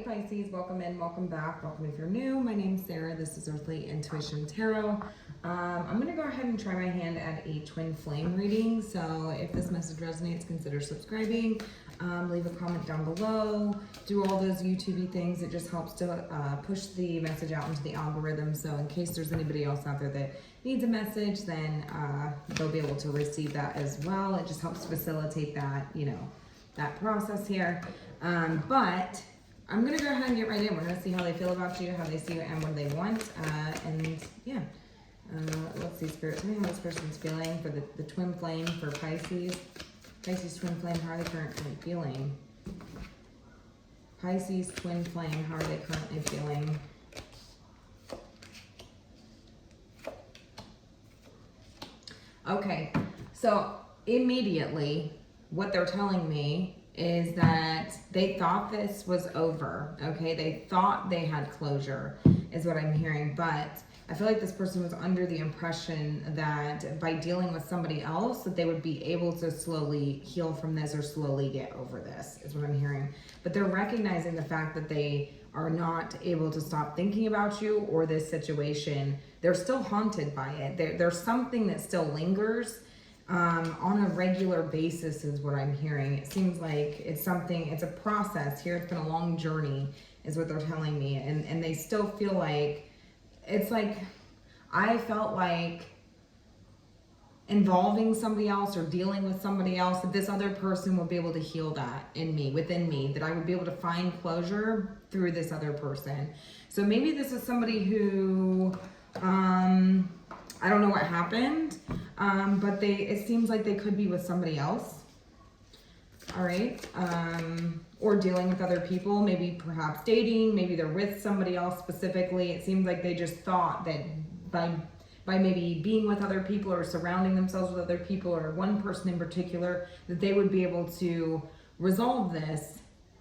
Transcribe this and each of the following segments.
Pisces, welcome in, welcome back, welcome if you're new. My name's Sarah, this is Earthly Intuition Tarot. I'm going to go ahead and try my hand at a twin flame reading, so if this message resonates, consider subscribing, leave a comment down below, do all those YouTube-y things. It just helps to push the message out into the algorithm, so in case there's anybody else out there that needs a message, then they'll be able to receive that as well. It just helps facilitate that, that process here. But I'm going to go ahead and get right in. We're going to see how they feel about you, how they see you, and what they want. And yeah, let's see, Spirit, tell me how this person's feeling for the twin flame for Pisces. Pisces twin flame, how are they currently feeling? Pisces twin flame, how are they currently feeling? Okay, so immediately what they're telling me is that they thought this was over, okay? They thought they had closure, is what I'm hearing, but I feel like this person was under the impression that by dealing with somebody else, that they would be able to slowly heal from this or slowly get over this, is what I'm hearing. But they're recognizing the fact that they are not able to stop thinking about you or this situation. They're still haunted by it. There's something that still lingers on a regular basis is what I'm hearing. It seems like it's a process here. It's been a long journey is what they're telling me. And they still feel like, it's like, I felt like involving somebody else or dealing with somebody else, that this other person would be able to heal that within me, that I would be able to find closure through this other person. So maybe this is somebody who, I don't know what happened, but it seems like they could be with somebody else. All right. Or dealing with other people, maybe perhaps dating, maybe they're with somebody else specifically. It seems like they just thought that by maybe being with other people or surrounding themselves with other people or one person in particular, that they would be able to resolve this.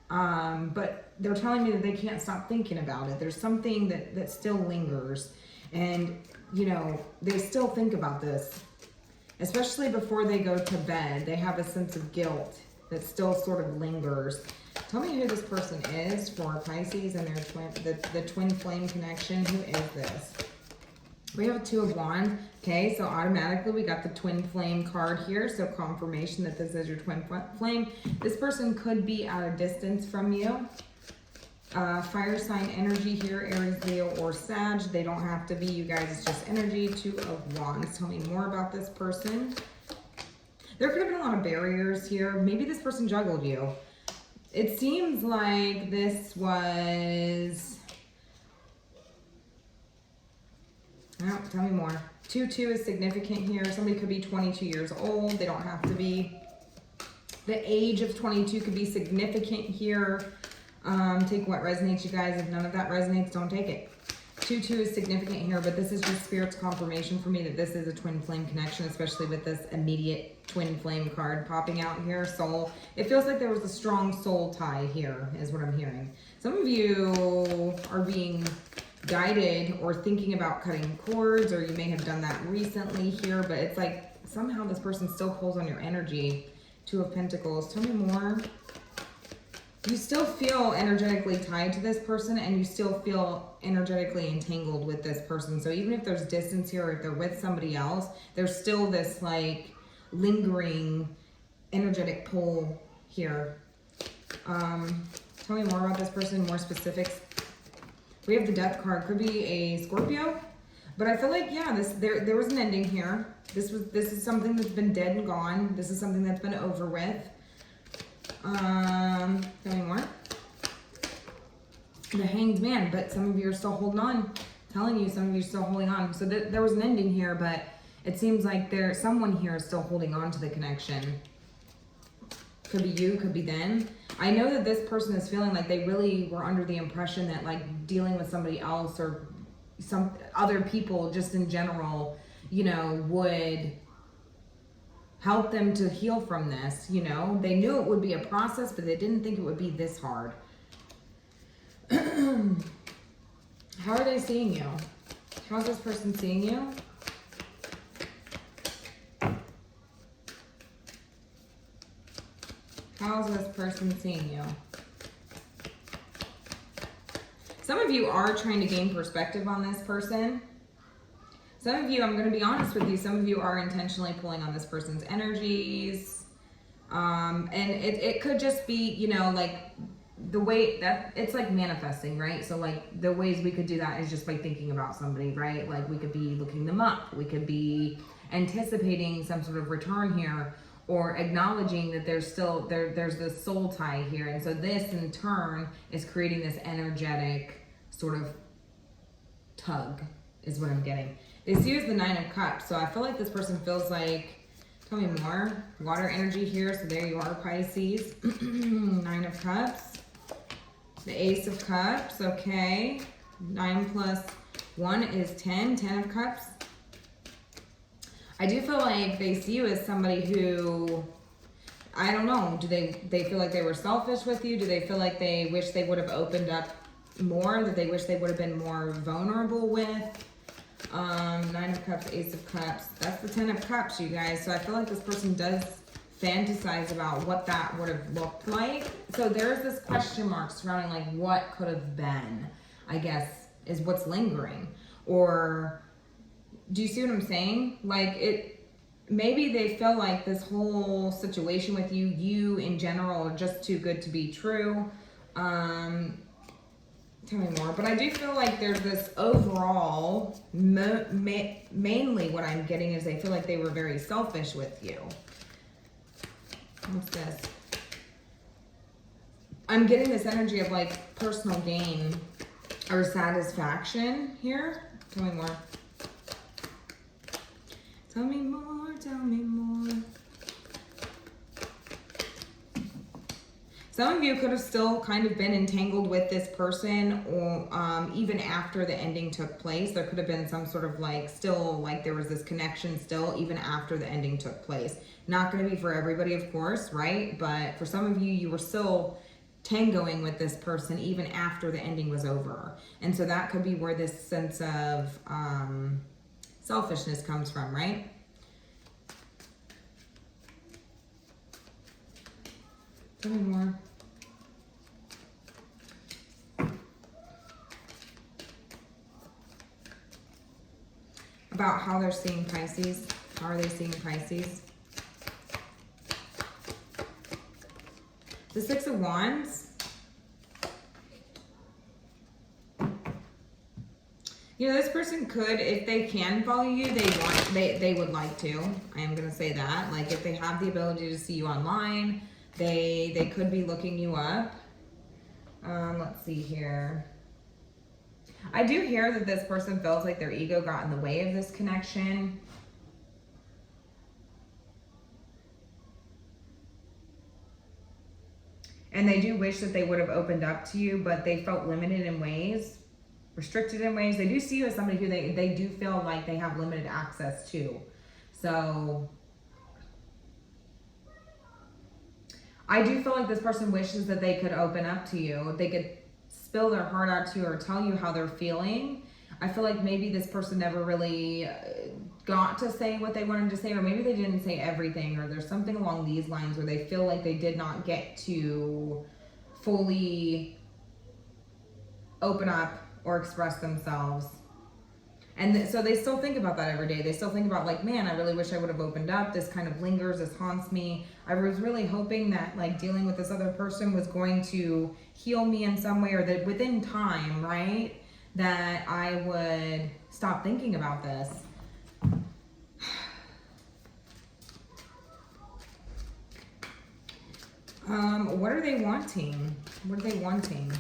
But they're telling me that they can't stop thinking about it. There's something that still lingers. And, they still think about this, especially before they go to bed. They have a sense of guilt that still sort of lingers. Tell me who this person is for Pisces and the twin flame connection. Who is this? We have a Two of Wands. Okay, so automatically we got the twin flame card here. So confirmation that this is your twin flame. This person could be at a distance from you. Fire sign energy here, Aries, Leo, or Sag. They don't have to be, you guys. It's just energy. Two of Wands. Tell me more about this person. There could have been a lot of barriers here. Maybe this person juggled you. It seems like this was... Oh, tell me more. 2-2 is significant here. Somebody could be 22 years old. They don't have to be. The age of 22 could be significant here. Take what resonates, you guys. If none of that resonates, don't take it. 2-2 is significant here, but this is just Spirit's confirmation for me that this is a twin flame connection, especially with this immediate twin flame card popping out here. Soul. It feels like there was a strong soul tie here, is what I'm hearing. Some of you are being guided or thinking about cutting cords, or you may have done that recently here, but it's like somehow this person still pulls on your energy. Two of Pentacles. Tell me more. You still feel energetically tied to this person, and you still feel energetically entangled with this person. So even if there's distance here, or if they're with somebody else, there's still this like lingering energetic pull here. Tell me more about this person, more specifics. We have the Death card. Could be a Scorpio, but I feel like, yeah, there was an ending here. This is something that's been dead and gone. This is something that's been over with. Tell me more. The Hanged Man, but some of you are still holding on. I'm telling you, some of you are still holding on. So there was an ending here, but it seems like someone here is still holding on to the connection. Could be you, could be them. I know that this person is feeling like they really were under the impression that like dealing with somebody else or some other people just in general, would help them to heal from this. They knew it would be a process, but they didn't think it would be this hard. How are they seeing you? How's this person seeing you? How's this person seeing you? Some of you are trying to gain perspective on this person. Some of you, I'm going to be honest with you, some of you are intentionally pulling on this person's energies. And it could just be, you know, like the way that it's like manifesting, right? So like the ways we could do that is just by thinking about somebody, right? Like we could be looking them up. We could be anticipating some sort of return here, or acknowledging that there's still, there's this soul tie here. And so this in turn is creating this energetic sort of tug is what I'm getting. They see you as the 9 of Cups. So I feel like this person feels like, tell me more, water energy here. So there you are, Pisces. 9 of Cups. The Ace of Cups, okay. 9 plus 1 is 10, 10 of Cups. I do feel like they see you as somebody who, I don't know, do they feel like they were selfish with you? Do they feel like they wish they would have opened up more, that they wish they would have been more vulnerable with? 9 of Cups, Ace of Cups. That's the 10 of Cups, you guys. So I feel like this person does fantasize about what that would have looked like. So there's this question mark surrounding like what could have been, I guess, is what's lingering. Or do you see what I'm saying? Like it, maybe they feel like this whole situation with you, you in general, are just too good to be true. Tell me more. But I do feel like there's this overall, mainly what I'm getting is they feel like they were very selfish with you. What's this? I'm getting this energy of like personal gain or satisfaction here. Tell me more. Tell me more, tell me more. Some of you could have still kind of been entangled with this person, or even after the ending took place. There could have been some sort of like, still like there was this connection still, even after the ending took place. Not going to be for everybody, of course, right? But for some of you, you were still tangoing with this person even after the ending was over. And so that could be where this sense of selfishness comes from, right? Tell me more. About how they're seeing Pisces. How are they seeing Pisces? The 6 of Wands. You know, this person could, if they can follow you, they would like to. I am going to say that. Like, if they have the ability to see you online, they could be looking you up. Let's see here. I do hear that this person feels like their ego got in the way of this connection. And they do wish that they would have opened up to you, but they felt limited in ways, restricted in ways. They do see you as somebody who they do feel like they have limited access to. So I do feel like this person wishes that they could open up to you. They could spill their heart out to you or tell you how they're feeling. I feel like maybe this person never really got to say what they wanted to say, or maybe they didn't say everything, or there's something along these lines where they feel like they did not get to fully open up or express themselves. And so they still think about that every day. They still think about like, man, I really wish I would have opened up. This kind of lingers, this haunts me. I was really hoping that like dealing with this other person was going to heal me in some way, or that within time, right, that I would stop thinking about this. What are they wanting? What are they wanting?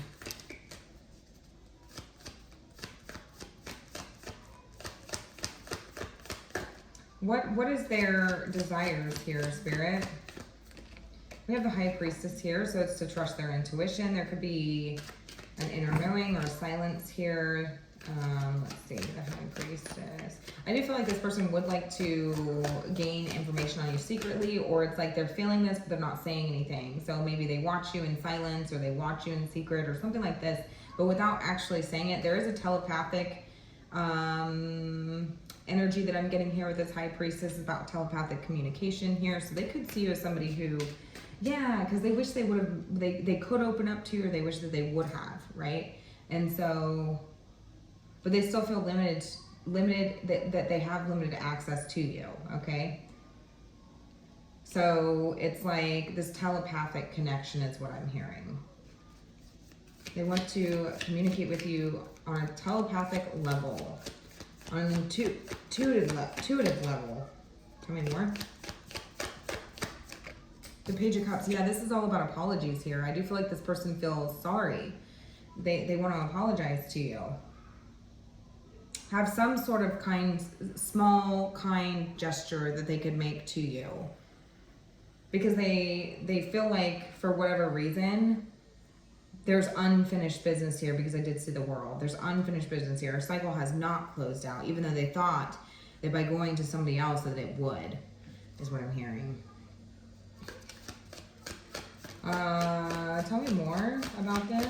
What is their desires here, Spirit? We have the High Priestess here, so it's to trust their intuition. There could be an inner knowing or a silence here. Let's see, the High Priestess. I do feel like this person would like to gain information on you secretly, or it's like they're feeling this, but they're not saying anything. So maybe they watch you in silence, or they watch you in secret, or something like this, but without actually saying it. There is a telepathic energy that I'm getting here with this High Priestess, about telepathic communication here. So they could see you as somebody who, yeah, because they wish they would have, they could open up to you, or they wish that they would have, right? And so, but they still feel limited, that they have limited access to you, okay? So it's like this telepathic connection is what I'm hearing. They want to communicate with you on a telepathic level, on an intuitive level. Tell me more. The Page of Cups. Yeah, this is all about apologies here. I do feel like this person feels sorry. They want to apologize to you. Have some sort of small, kind gesture that they could make to you. Because they feel like, for whatever reason, there's unfinished business here, because I did see the World. There's unfinished business here. Our cycle has not closed out, even though they thought that by going to somebody else that it would, is what I'm hearing. Tell me more about this.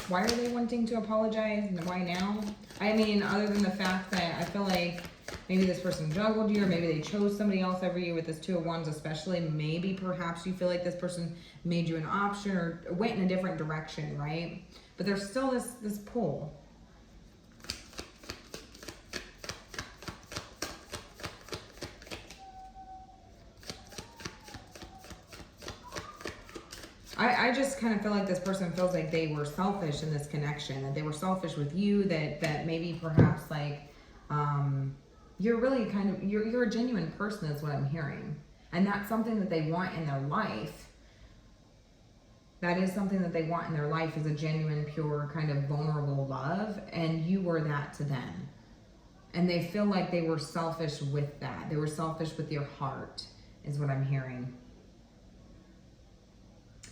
Why are they wanting to apologize, and why now? I mean, other than the fact that I feel like maybe this person juggled you, or maybe they chose somebody else over you with this Two of Wands especially. Maybe perhaps you feel like this person made you an option or went in a different direction, right? But there's still this pull. I just kind of feel like this person feels like they were selfish in this connection, that they were selfish with you, that maybe perhaps like, you're really you're a genuine person is what I'm hearing. And that's something that they want in their life. That is something that they want in their life, is a genuine, pure, kind of vulnerable love. And you were that to them. And they feel like they were selfish with that. They were selfish with your heart, is what I'm hearing.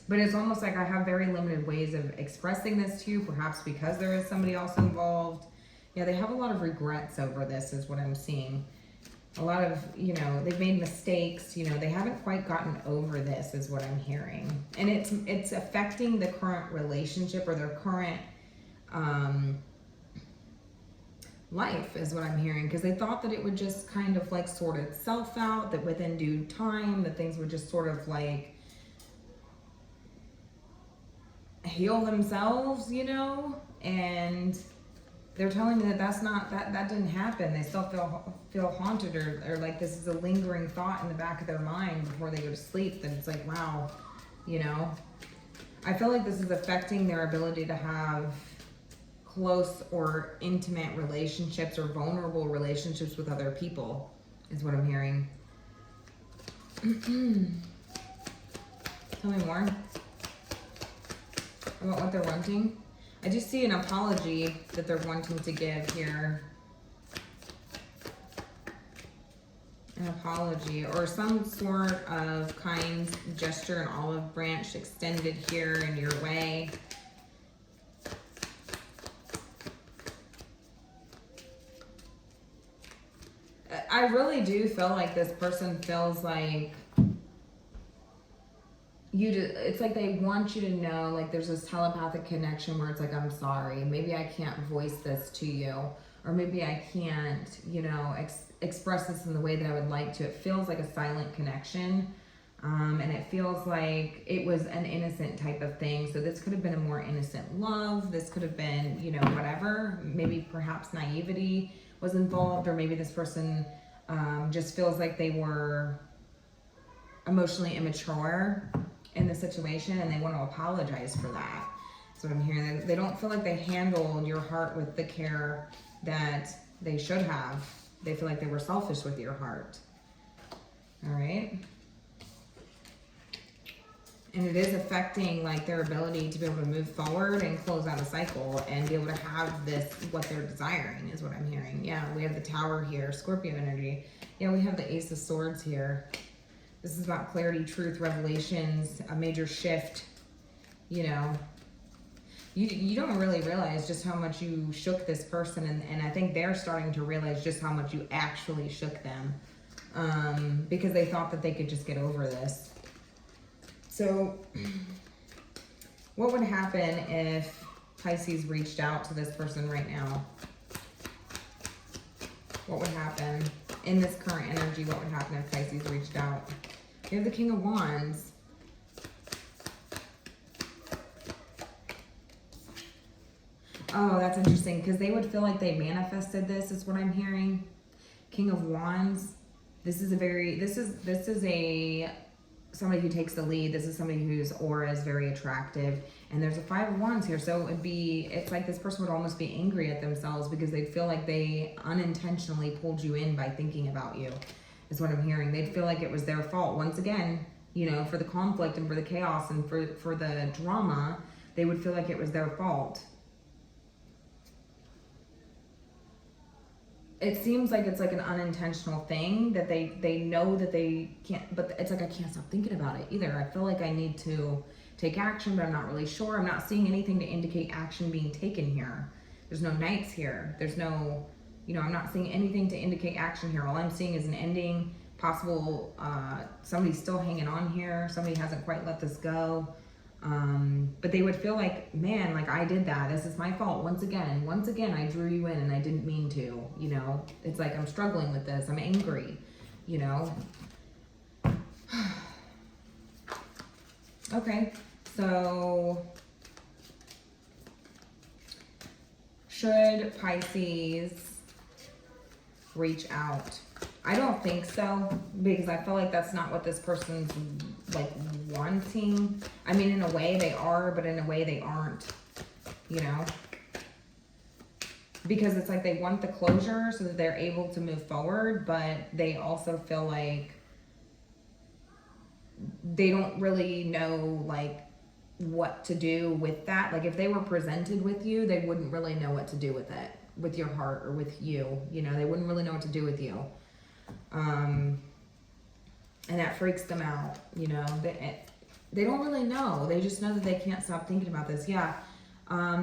But it's almost like I have very limited ways of expressing this to you, perhaps because there is somebody else involved. Yeah, they have a lot of regrets over this, is what I'm seeing. A lot of, they've made mistakes, they haven't quite gotten over this, is what I'm hearing. And it's affecting the current relationship, or their current life, is what I'm hearing. Because they thought that it would just kind of like sort itself out, that within due time, that things would just sort of like heal themselves, and they're telling me that that didn't happen. They still feel haunted, or like this is a lingering thought in the back of their mind before they go to sleep, that it's like, wow, I feel like this is affecting their ability to have close or intimate relationships, or vulnerable relationships with other people, is what I'm hearing. Tell me more about what they're wanting. I do see an apology that they're wanting to give here. An apology, or some sort of kind gesture, an olive branch extended here in your way. I really do feel like this person feels like it's like they want you to know, like there's this telepathic connection where it's like, I'm sorry, maybe I can't voice this to you, or maybe I can't, express this in the way that I would like to. It feels like a silent connection, and it feels like it was an innocent type of thing. So this could have been a more innocent love. This could have been, whatever. Maybe perhaps naivety was involved, or maybe this person just feels like they were emotionally immature in the situation, and they want to apologize for that. So I'm hearing they don't feel like they handled your heart with the care that they should have. They feel like they were selfish with your heart. All right. And it is affecting like their ability to be able to move forward and close out a cycle and be able to have this, what they're desiring, is what I'm hearing. Yeah, we have the Tower here, Scorpio energy. Yeah, we have the Ace of Swords here. This is about clarity, truth, revelations, a major shift. You don't really realize just how much you shook this person, and I think they're starting to realize just how much you actually shook them, because they thought that they could just get over this. So what would happen if Pisces reached out to this person right now? What would happen in this current energy? What would happen if Pisces reached out? You have the King of Wands. Oh, that's interesting, because they would feel like they manifested this, is what I'm hearing. King of Wands. This is a somebody who takes the lead. This is somebody whose aura is very attractive. And there's a Five of Wands here. So it's like this person would almost be angry at themselves because they feel like they unintentionally pulled you in by thinking about you, is what I'm hearing. They'd feel like it was their fault. Once again, you know, for the conflict and for the chaos and for the drama, they would feel like it was their fault. It seems like it's like an unintentional thing that they know that they can't, but it's like I can't stop thinking about it either. I feel like I need to take action, but I'm not really sure. I'm not seeing anything to indicate action being taken here. There's no knights here. There's no, you know, I'm not seeing anything to indicate action here. All I'm seeing is an ending, possible, somebody's still hanging on here. Somebody hasn't quite let this go. But they would feel like, man, like I did that. This is my fault. Once again, I drew you in and I didn't mean to, you know, it's like I'm struggling with this. I'm angry, you know? Okay. So should Pisces reach out? I don't think so, because I feel like that's not what this person's like wanting. I mean, in a way they are, but in a way they aren't, you know, because it's like they want the closure so that they're able to move forward, but they also feel like they don't really know like what to do with that. Like if they were presented with you, they wouldn't really know what to do with it, with your heart or with you, you know, they wouldn't really know what to do with you. And that freaks them out, you know, they don't really know. They just know that they can't stop thinking about this. Yeah.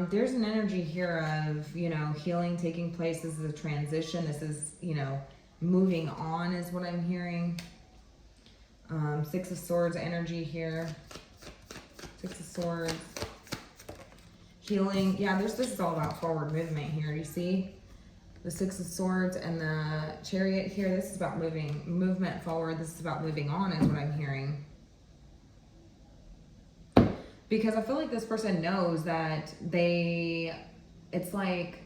There's an energy here of, you know, healing taking place. This is a transition. This is, you know, moving on is what I'm hearing. Six of Swords energy here. Six of Swords. Healing. Yeah, this is all about forward movement here. You see? The Six of Swords and the Chariot here. This is about movement forward. This is about moving on is what I'm hearing. Because I feel like this person knows that it's like,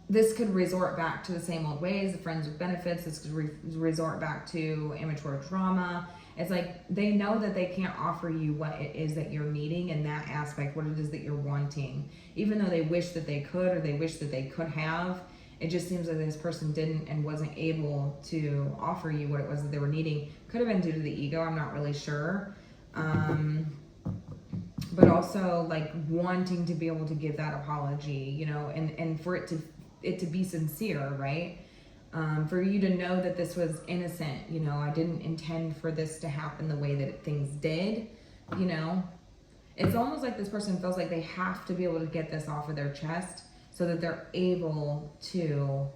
this could resort back to the same old ways, the friends with benefits. This could resort back to immature drama. It's like they know that they can't offer you what it is that you're needing in that aspect, what it is that you're wanting. Even though they wish that they could, or they wish that they could have, it just seems like this person didn't and wasn't able to offer you what it was that they were needing. Could have been due to the ego, I'm not really sure. But also like wanting to be able to give that apology, you know, and for it to be sincere, right? For you to know that this was innocent, you know, I didn't intend for this to happen the way that things did, you know. It's almost like this person feels like they have to be able to get this off of their chest so that they're able to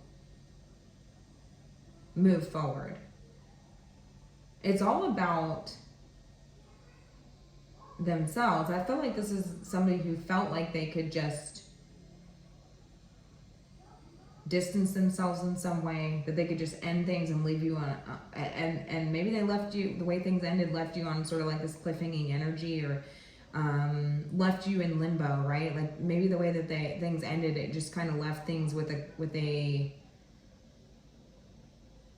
move forward. It's all about themselves. I feel like this is somebody who felt like they could just distance themselves in some way, that they could just end things and leave you on, and maybe they left you, the way things ended, left you on sort of like this cliffhanging energy, or left you in limbo, right? Like maybe the way that things ended, it just kind of left things with a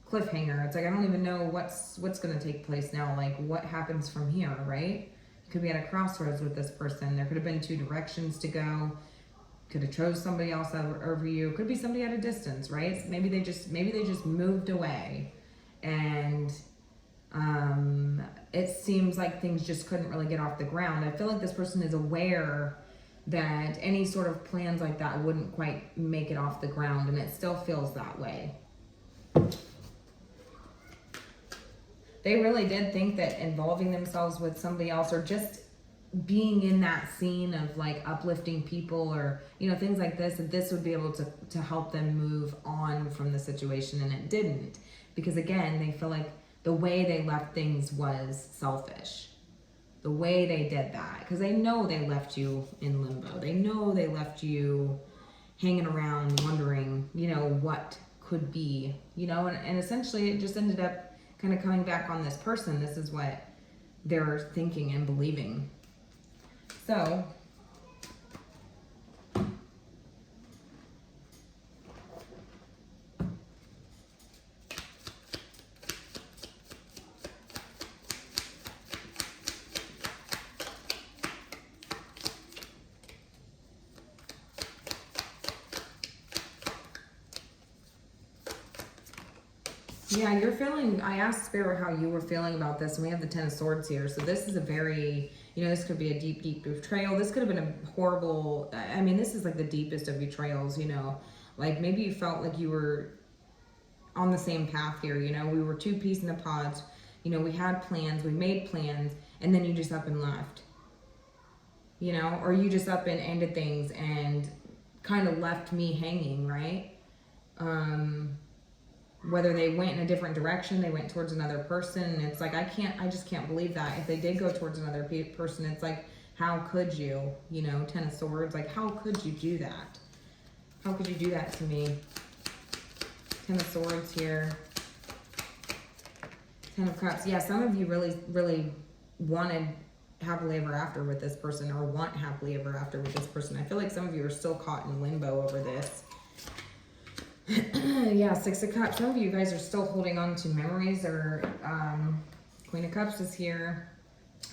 cliffhanger. It's like, I don't even know what's going to take place now. Like what happens from here, right? Could be at a crossroads with this person. There could have been two directions to go. Could have chose somebody else over you. Could be somebody at a distance, right? Maybe they just moved away, and it seems like things just couldn't really get off the ground. I feel like this person is aware that any sort of plans like that wouldn't quite make it off the ground, and it still feels that way. They really did think that involving themselves with somebody else, or just being in that scene of like uplifting people, or, you know, things like this, that this would be able to help them move on from the situation, and it didn't. Because again, they feel like the way they left things was selfish. The way they did that, because they know they left you in limbo. They know they left you hanging around wondering, you know, what could be, you know, and essentially it just ended up kind of coming back on this person. This is what they're thinking and believing. So Yeah, you're feeling, I asked Spirit how you were feeling about this, and we have the Ten of Swords here. So this is a very, you know, this could be a deep, deep betrayal. This could have been a horrible, I mean, this is like the deepest of betrayals, you know. Like maybe you felt like you were on the same path here, you know. We were two peas in a pod. You know, we had plans, we made plans, and then you just up and left. You know, or you just up and ended things and kind of left me hanging, right? Whether they went in a different direction, they went towards another person. And it's like, I just can't believe that. If they did go towards another person, it's like, how could you, you know, Ten of Swords, like, how could you do that? How could you do that to me? Ten of Swords here. Ten of Cups. Yeah, some of you really, really wanted happily ever after with this person, or want happily ever after with this person. I feel like some of you are still caught in limbo over this. Yeah, Six of Cups. Some of you guys are still holding on to memories, or Queen of Cups is here.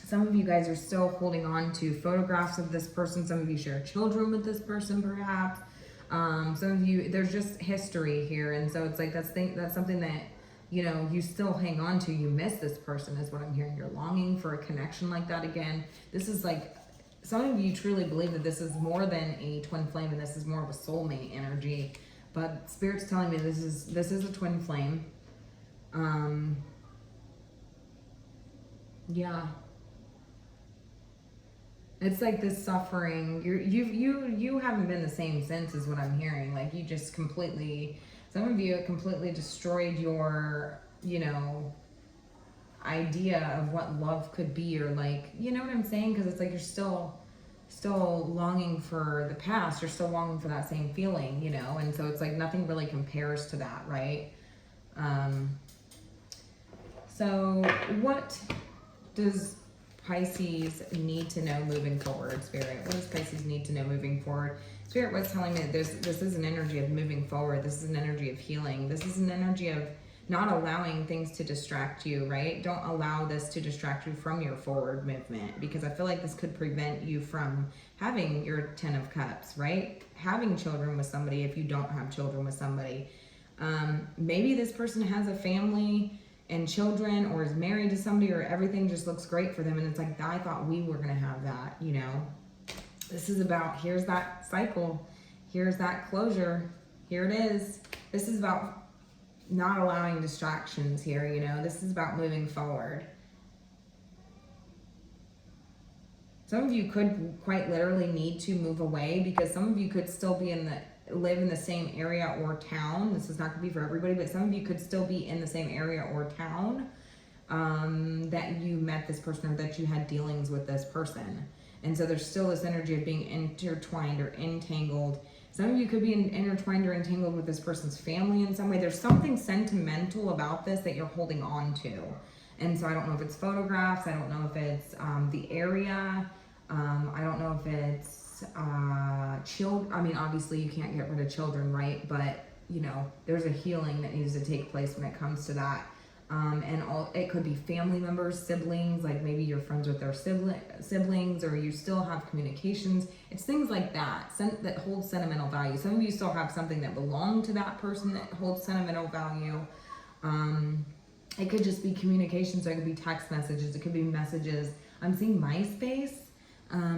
Some of you guys are still holding on to photographs of this person. Some of you share children with this person, perhaps. Some of you, there's just history here, and so it's like that's something that, you know, you still hang on to. You miss this person is what I'm hearing. You're longing for a connection like that again. This is like, some of you truly believe that this is more than a twin flame, and this is more of a soulmate energy. But Spirit's telling me this is a twin flame. Yeah. It's like this suffering. You haven't been the same since, is what I'm hearing. Like you just completely, some of you, it completely destroyed your, you know, idea of what love could be, or like, you know what I'm saying? Because it's like you're still longing for the past. You're still longing for that same feeling, you know? And so it's like nothing really compares to that, right? So what does Pisces need to know moving forward, Spirit? What does Pisces need to know moving forward? Spirit was telling me that this is an energy of moving forward. This is an energy of healing. This is an energy of not allowing things to distract you, right? Don't allow this to distract you from your forward movement, because I feel like this could prevent you from having your Ten of Cups, right? Having children with somebody if you don't have children with somebody. Maybe this person has a family and children, or is married to somebody, or everything just looks great for them, and it's like, I thought we were gonna have that, you know? This is about, here's that cycle, here's that closure, here it is. This is about not allowing distractions here, you know? This is about moving forward. Some of you could quite literally need to move away, because some of you could still be live in the same area or town. This is not gonna be for everybody, but some of you could still be in the same area or town that you met this person, or that you had dealings with this person. And so there's still this energy of being intertwined or entangled. Some of you could be intertwined or entangled with this person's family in some way. There's something sentimental about this that you're holding on to. And so I don't know if it's photographs. I don't know if it's the area. I don't know if it's children. I mean, obviously you can't get rid of children, right? But, you know, there's a healing that needs to take place when it comes to that. It could be family members, siblings, like maybe you're friends with their siblings, or you still have communications. It's things like that that hold sentimental value. Some of you still have something that belonged to that person that holds sentimental value. It could just be communication, so it could be text messages, it could be messages. I'm seeing MySpace,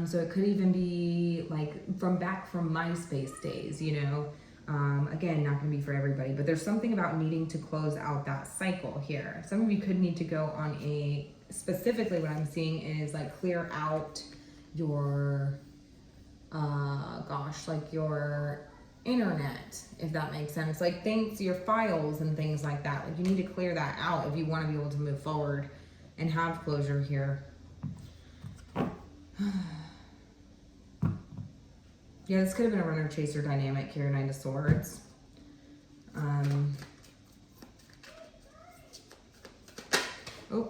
so it could even be like from MySpace days, you know. Again, not going to be for everybody, but there's something about needing to close out that cycle here. Some of you could need to go on specifically what I'm seeing is like clear out your, like your internet, if that makes sense. Like your files and things like that. Like you need to clear that out if you want to be able to move forward and have closure here. Yeah, this could have been a runner-chaser dynamic here, Knight of Swords. Oh,